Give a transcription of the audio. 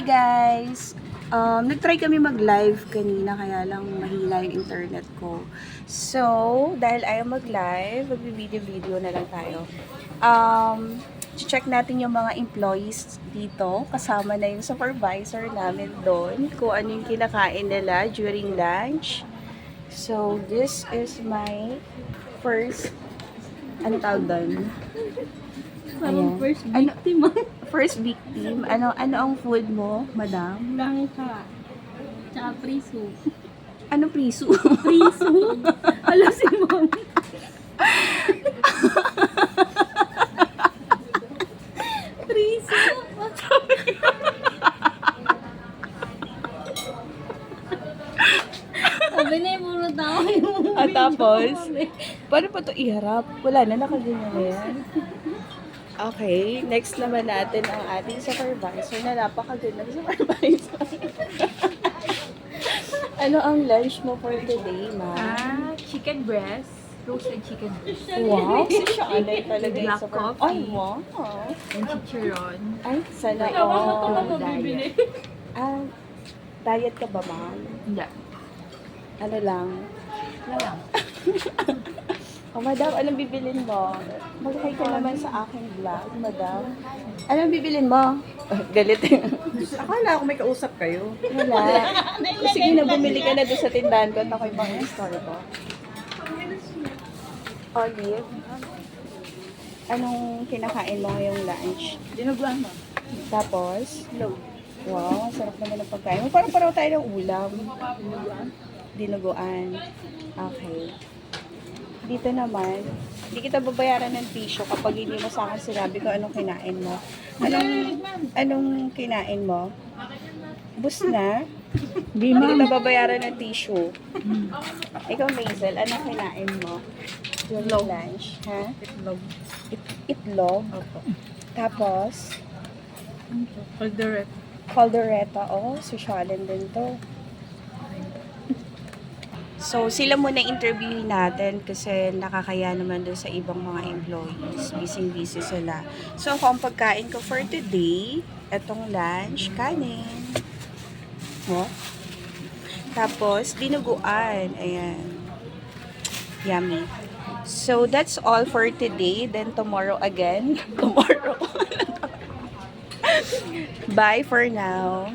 Hey guys! Nag-try kami mag-live kanina kaya lang mahina yung internet ko. So, dahil ayaw mag-live, mag-video-video na lang tayo. Check natin yung mga employees dito. Kasama na yung supervisor namin doon. Kung ano yung kinakain nila during lunch. So, this is my first, ano tawag doon? Parang Ayan. first Ano- victim. First victim. Ano ang food mo, madam? Langka. Tsaka priso. Ano priso? Priso? Alam si mom. Priso? Sabi na yung puro tao yung At tapos, paano pa ito iharap? Wala na, nakaganyan na yan. Okay, next naman natin ang ating supervisor na napakagandang supervisor. Ano ang lunch mo for today, ma? Chicken breast. Roasted chicken breast. Wow, si Shana talaga yung Black super... coffee. Ay, wow. And chicharon. Ay, sana Diet. Diet ka ba, ma'am? Hindi. Ano lang? Wala lang. Oh, madam, anong bibilin mo? Mag-hi ka naman sa aking vlog, madam. Anong bibilin mo? Galit. Akala ko may kausap kayo. Wala. Sige na, bumili ka na doon sa tindahan ko at ako ibang store ko. Olive, anong kinakain mo ngayong lunch? Dinuguan mo. Tapos? Wow, sarap naman ng pagkain mo. Parang pareho tayo ng ulam. Dinuguan. Okay. Dito naman, hindi kita babayaran ng tissue kapag hindi mo sa akin sinabi ko anong kinain mo. Anong kinain mo? Bus na? Hindi kita babayaran ng tissue. Ikaw, Maisel, anong kinain mo? During lunch? Ha? Itlog. Itlog? Opo. Tapos, Calderette. caldereta. Oh, socialin din to. So, sila muna interviewin natin kasi nakakaya naman doon sa ibang mga employees. Busy-busy sila. So, ako ang pagkain ko for today, etong lunch, kanin. Oh. Tapos, dinuguan. Ayan. Yummy. So, that's all for today. Then, tomorrow again. Tomorrow. Bye for now.